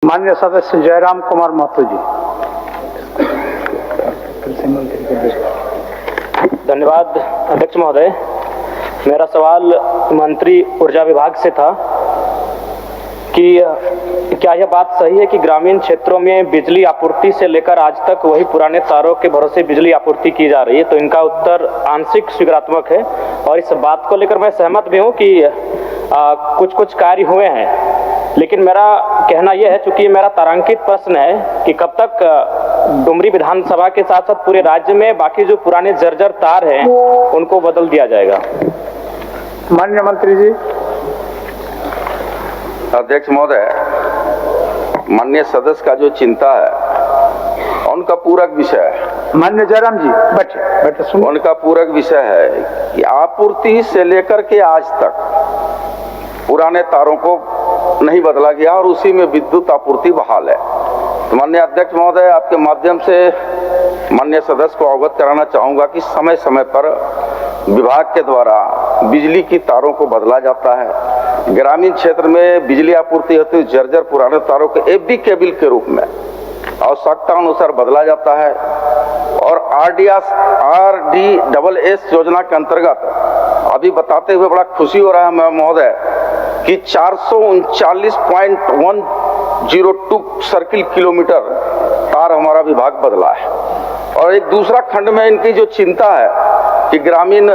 माननीय सदस्य जयराम कुमार महतो जी। धन्यवाद अध्यक्ष महोदय। मेरा सवाल मंत्री ऊर्जा विभाग से था कि क्या यह बात सही है कि ग्रामीण क्षेत्रों में बिजली आपूर्ति से लेकर आज तक वही पुराने तारों के भरोसे बिजली आपूर्ति की जा रही है? तो इनका उत्तर आंशिक स्वीकारात्मक है और इस बात को लेकर मैं सहमत भी हूँ कि कुछ कार्य हुए हैं, लेकिन मेरा कहना यह है, चूंकि मेरा तारांकित प्रश्न है कि कब तक डुमरी विधानसभा के साथ साथ पूरे राज्य में बाकी जो पुराने जर्जर तार हैं उनको बदल दिया जाएगा? माननीय मंत्री जी। अध्यक्ष महोदय, माननीय सदस्य का जो चिंता है उनका पूरक विषय है। माननीय जयराम जी बैठे सुनिए। उनका पूरक विषय है कि आपूर्ति से लेकर के आज तक पुराने तारों को नहीं बदला गया और उसी में विद्युत आपूर्ति बहाल है। तो माननीय अध्यक्ष महोदय, आपके माध्यम से माननीय सदस्य को अवगत कराना चाहूंगा कि समय समय पर विभाग के द्वारा बिजली की तारों को बदला जाता है। ग्रामीण क्षेत्र में बिजली आपूर्ति होती है, जर्जर पुराने तारों के एफडी केबल के रूप में आवश्यकता अनुसार बदला जाता है। और RDSS योजना के अंतर्गत अभी बताते हुए बड़ा खुशी हो रहा है महोदय कि 439.102 सर्किल किलोमीटर तार हमारा विभाग बदला है। और एक दूसरा खंड में इनकी जो चिंता है कि ग्रामीण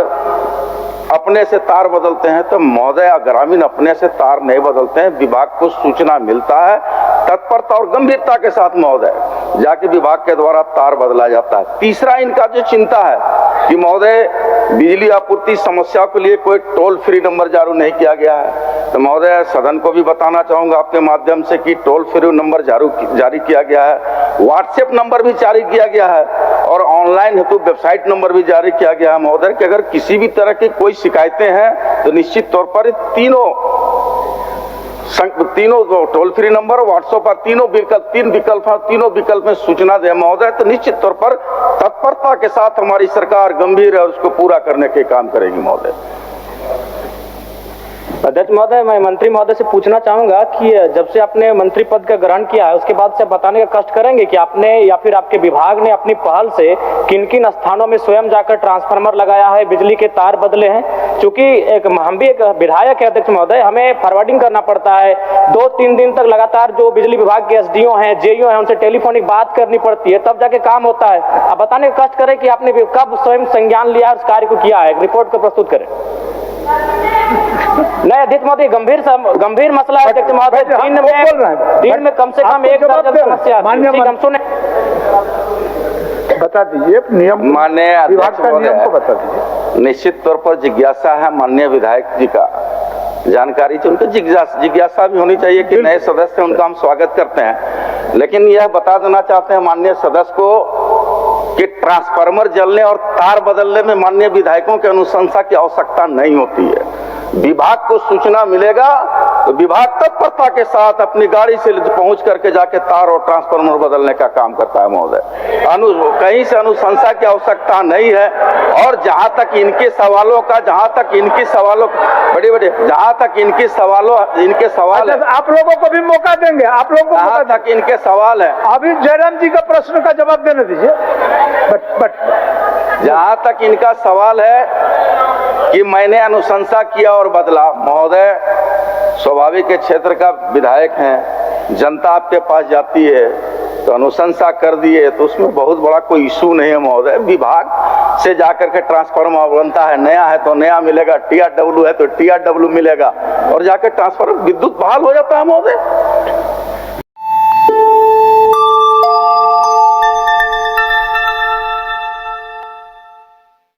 अपने से तार बदलते हैं, तो महोदय ग्रामीण अपने से तार नहीं बदलते हैं, विभाग को सूचना मिलता है, तत्परता और गंभीरता के साथ महोदय जाके विभाग के द्वारा तार बदला जाता है। तीसरा इनका जो चिंता है कि महोदय बिजली आपूर्ति समस्या के लिए कोई टोल फ्री नंबर जारी नहीं किया गया है। तो महोदय सदन को भी बताना चाहूंगा आपके माध्यम से कि टोल फ्री नंबर जारी किया गया है, व्हाट्सएप नंबर भी जारी किया गया है और ऑनलाइन हेतु वेबसाइट नंबर भी जारी किया गया है महोदय कि अगर किसी भी तरह की कोई शिकायतें हैं तो निश्चित तौर पर तीनों टोल फ्री नंबर व्हाट्सएप पर तीन विकल्प में सूचना दे महोदय, तो निश्चित तौर पर तत्परता के साथ हमारी सरकार गंभीर है और उसको पूरा करने के काम करेगी महोदय। अध्यक्ष महोदय, मैं मंत्री महोदय से पूछना चाहूंगा कि जब से आपने मंत्री पद का ग्रहण किया है उसके बाद से बताने का कष्ट करेंगे कि आपने या फिर आपके विभाग ने अपनी पहल से किन किन स्थानों में स्वयं जाकर ट्रांसफार्मर लगाया है, बिजली के तार बदले हैं? क्योंकि हम भी एक विधायक है अध्यक्ष महोदय, हमें फॉरवर्डिंग करना पड़ता है, 2-3 दिन तक लगातार जो बिजली विभाग के SDO हैं, JEO हैं, उनसे टेलीफोनिक बात करनी पड़ती है, तब जाके काम होता है। अब बताने का कष्ट करें कि आपने कब स्वयं संज्ञान लिया उस कार्य को किया है, रिपोर्ट को प्रस्तुत करें। नहीं अध्यक्ष महोदय, गंभीर मसला है अध्यक्ष महोदय। दिन में कम से कम एक दर्जन समस्या हम सुने। बता दीजिए नियम, माननीय अध्यक्ष नियम को बता दीजिए। निश्चित तौर पर जिज्ञासा है माननीय विधायक जी का, जानकारी चाहिए, उनको जिज्ञासा भी होनी चाहिए कि नए सदस्य उनका हम स्वागत करते हैं। लेकिन यह बता देना चाहते हैं माननीय सदस्य को कि ट्रांसफार्मर जलने और तार बदलने में माननीय विधायकों के अनुशंसा की आवश्यकता नहीं होती है। विभाग को सूचना मिलेगा तो विभाग तत्परता के साथ अपनी गाड़ी से पहुंच करके जाके तार और ट्रांसफार्मर बदलने का काम करता है महोदय। कहीं से अनुशंसा की आवश्यकता नहीं है। और जहां तक इनके सवाल है, आप लोगों को भी मौका देंगे, आप लोगों को जहां तक इनके सवाल है, अभी जयराम जी का प्रश्न का जवाब देने दीजिए। जहां तक इनका सवाल है कि मैंने अनुशंसा किया और बदला, महोदय स्वाभाविक के क्षेत्र का विधायक हैं, जनता आपके पास जाती है तो अनुशंसा कर दिए तो उसमें बहुत बड़ा कोई इशू नहीं है महोदय। विभाग से जाकर के ट्रांसफार्मर बनता है, नया है तो नया मिलेगा, TRW है तो TRW मिलेगा और जाकर ट्रांसफार्मर विद्युत बहाल हो जाता है महोदय।